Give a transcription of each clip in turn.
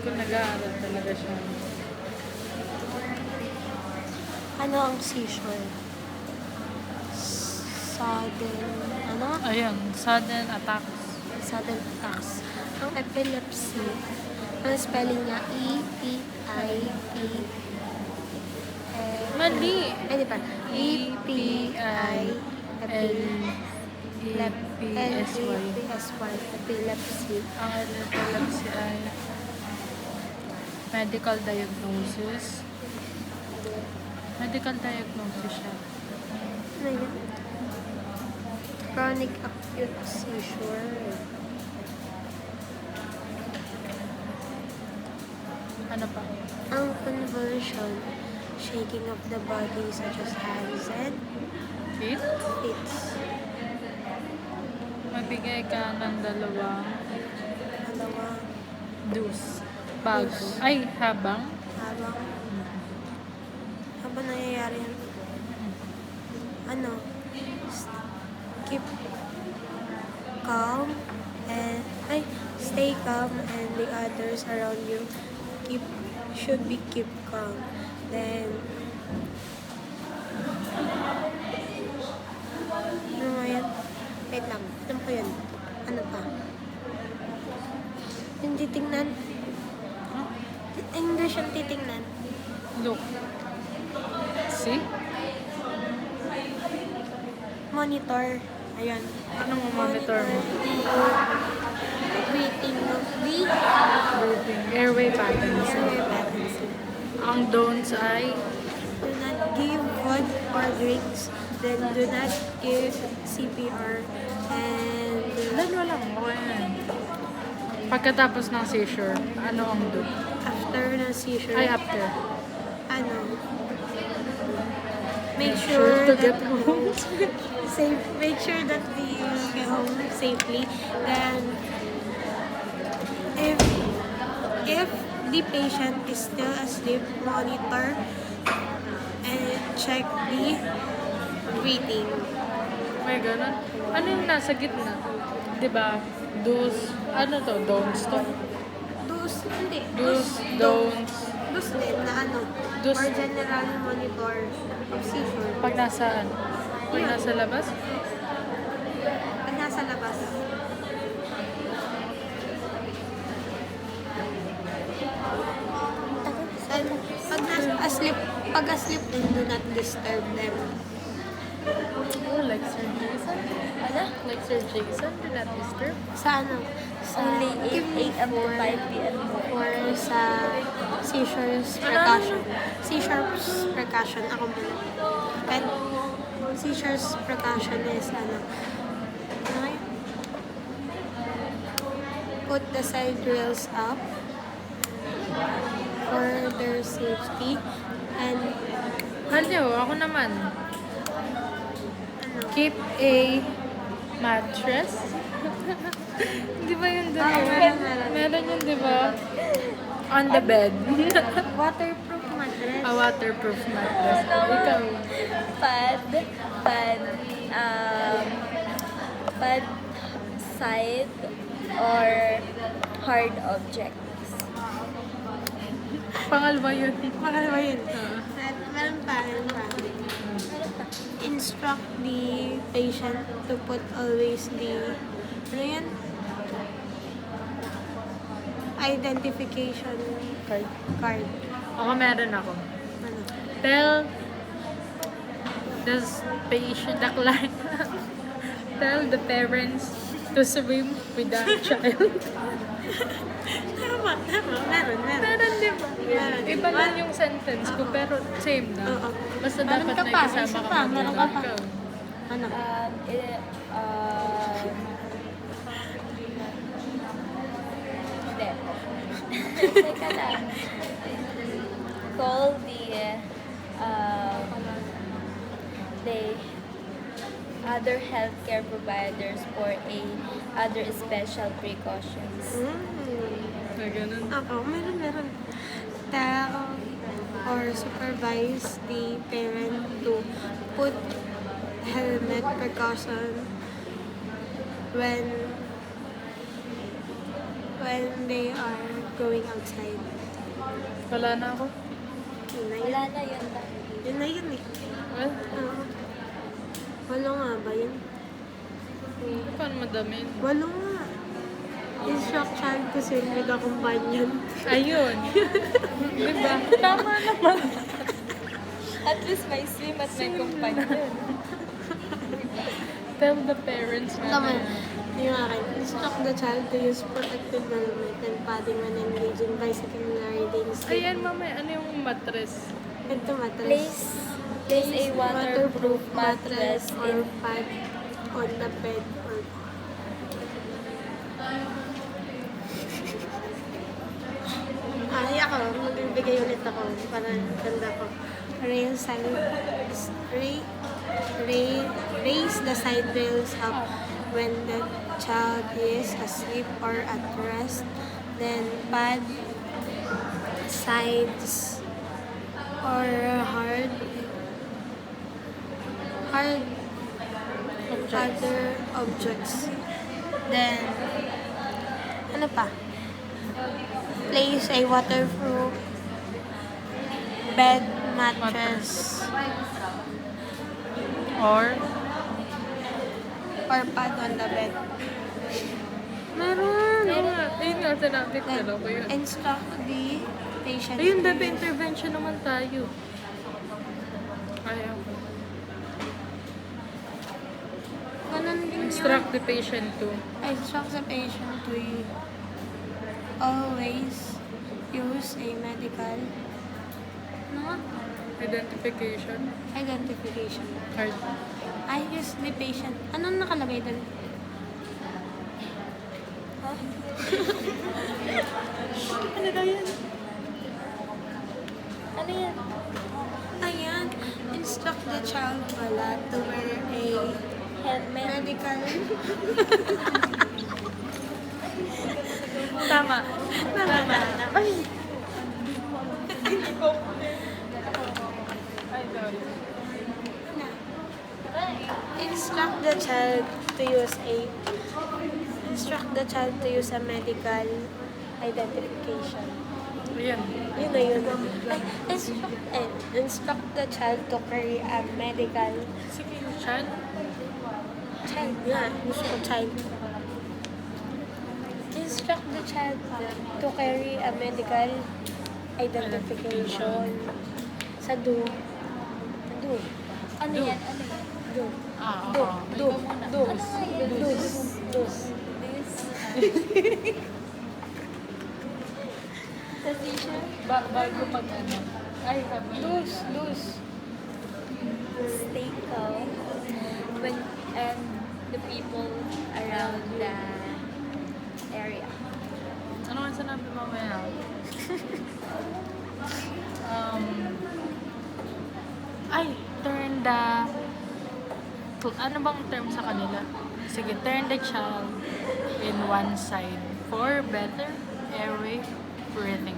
ko nag-aaral talaga siya. Ano ang seizure? Ayun, sudden attacks. Sudden attacks. Ang epilepsy, ang spelling niya E-P-I-P. Mali. Ay, di ba? E-P-I. L-E-P-S-Y. Epilepsy. Ang epilepsy ay medical diagnosis. Medical diagnosis siya. Ano yun? Chronic acute seizure. Ano pa? Ang convulsion, shaking of the body such as hands and Fit? feet. Mabigay ka ng dalawang dose. Bago. Dose. Ay, habang. Habang nangyayari yan. Ano? Keep calm and stay calm and the others around you should be keep calm. Then ano nga yan? Wait lang. Ano pa yun? Ano pa? Yung titingnan. English ang titingnan. Look. See? Monitor. Ayan. Anong monitor mo? Breathing of the Breathing. Airway patterns. airway patterns. Ang don'ts ay Do not give food or drinks. Then do not give CPR. And dalawa lang. Okay na yan. Pagkatapos ng seizure, ano ang do? after the seizure, Ay, after. ano, make Sure sure to that get home. make sure that we get home safely. Then if the patient is still asleep, monitor and check the breathing. May ganun. Ano yung nasa gitna? Diba? Do's, ano to? Don'ts to? Hindi. Do's, don'ts. Dus din na ano, Dus. or general monitor of seizure. Pag nasaan? Pag nasa labas? Pag nasa labas. And pag nasa pag asleep din, do not disturb them. Oh, like Sir Jason? Ano? Like Sir Jason? Do not disturb? Sa ano? Sa Only 8 a.m. to 5 p.m. Or sa seizures precaution. Seizures precaution. Ako muna. And seizures precaution is ano? Ano yun? Put the side rails up for their safety. And Hello, ako naman. ano? Keep a mattress. Di ba yun doon? Meron yun, di ba? On the bed. Waterproof mattress. A waterproof mattress. Ikaw. Pad side or hard objects. Pangalawa yun. Pangalawa yun. Meron pa. Instruct the patient to put always the, ano yan? Identification card. Ako meron ako. Ano? Tell the patient, the client, tell the parents to swim with the child. Tama. Meron. Meron, di ba? Meron. Iba lang yung sentence ko, pero same na. Oo. Basta Meron dapat ka na pa, ikasama isa ka pa, meron ka pa. Ikaw. Ano? Hindi. Teka lang. Call the other healthcare providers for other special precautions. Na ganun. Ako, meron. Tell or supervise the parent to put helmet precaution when they are going outside. Wala na ako. Yun na Wala yun. na yun lang. Yun na yun eh. Well, Oo. Walo nga ba yun? paano madamin? Walo nga. Instruct child to swim with a companion. Ayun. Diba? Tama naman. At least may swim at may companion. Tell the parents na. Tama. Yung akin, instruct the child to use protective helmet and padding when engaging bicycle riding. Ayan, mamaya. Ano yung mattress? Ito mattress. Place a waterproof mattress or in pad on the bed or ako, magbibigay ulit ako para ganda ko. Raise the side rails up when the child is asleep or at rest. Then pad sides or hard other objects. Then, ano pa? Place a waterproof bed mattress Or? or pad on the bed. Meron. Meron. Ayun nga, sinabi ko. Then, Dala ko yun. instruct the patient. Ayun, to bebe, use- intervention naman tayo. Ayaw. Ganun din yun. Instruct the patient to. Instruct the patient to always use a medical Identification identification. card. I use the patient. Anong nakalagay doon? Ano daw yan? Ano yan? Ayan. Instruct the child pala to wear a Helmet. medical. Tama. Tama. Ay. Instruct the child to use a medical identification. Ayan. Yun na yun. Ay, instruct the child to carry a medical Sige, Chan. child. Yeah, gusto ko child. Instruct the child to carry a medical identification. Sa do. Do. Ano yan? Ano yan? Do. Ah, Do. oo. Do. Do. Ano nga yun? Dus. Dus. This. Sa t-shirt? Bago mag ano. Ay, habi. Dus. Dus. Stay calm when and the people around the area. Ano nga sinabi mamaya? Turn the... Ano bang term sa kanila? Sige, turn the child in one side for better airway breathing.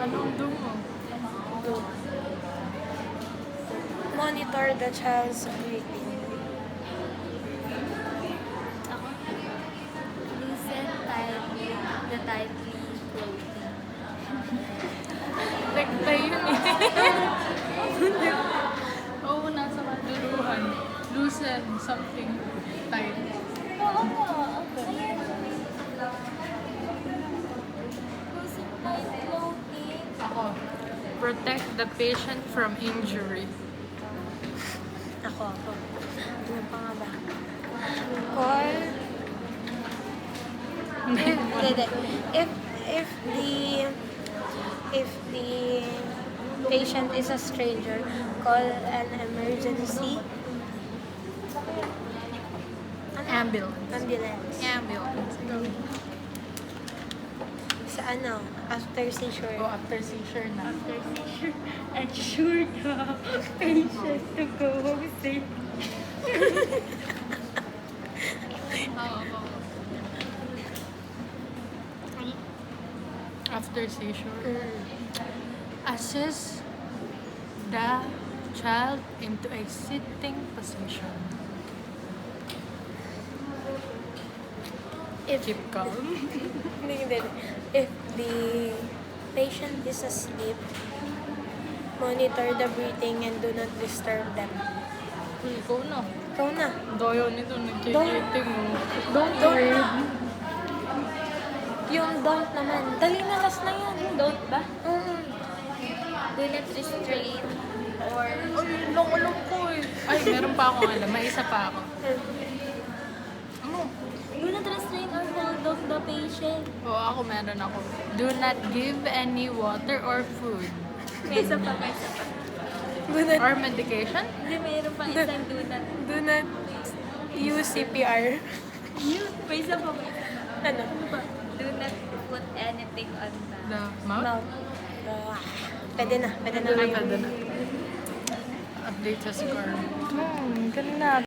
Anong do mo? Do. Monitor the child's breathing. Ako? Loosen tightly the tightly clothing. Necktie yun eh. Oo, nasa kaduluhan. Loosen something tight. Oo nga. Ayan. Loosen tight clothing. Ako, protect the patient from injury. Ako. Ano pa nga ba? Call. Hindi. If the patient is a stranger, call an emergency. Ambulance. Ambulance. Ambulance. Sa ano? After seizure. Go after seizure na. After seizure, ensure the patient to go home safe. After seizure. Mm. Assess the child into a sitting position. Keep calm. Hindi. If the patient is asleep, monitor the breathing and do not disturb them. Ikaw na. Ikaw na. Daya nito, nagkikiting mo. Don't Don't. worry. Yung don't naman. Dali na, last na yan. Don't ba? Mm. Do not restrain or Ay, alam ko eh. Ay, meron pa akong alam. May isa pa ako. Ano? do not restrain or hold off the patient. Oo, ako meron ako. Do not give any water or food. May isa pa, may isa pa. Do not, Or medication? Hindi, mayroon pang isang do not. do not use CPR. Yun, may isa pa, may isa pa. Ano? Do not put anything on the... The mouth? Mouth. Pwede na. Pwede na. Pwede na. Update sa score. Ganun na.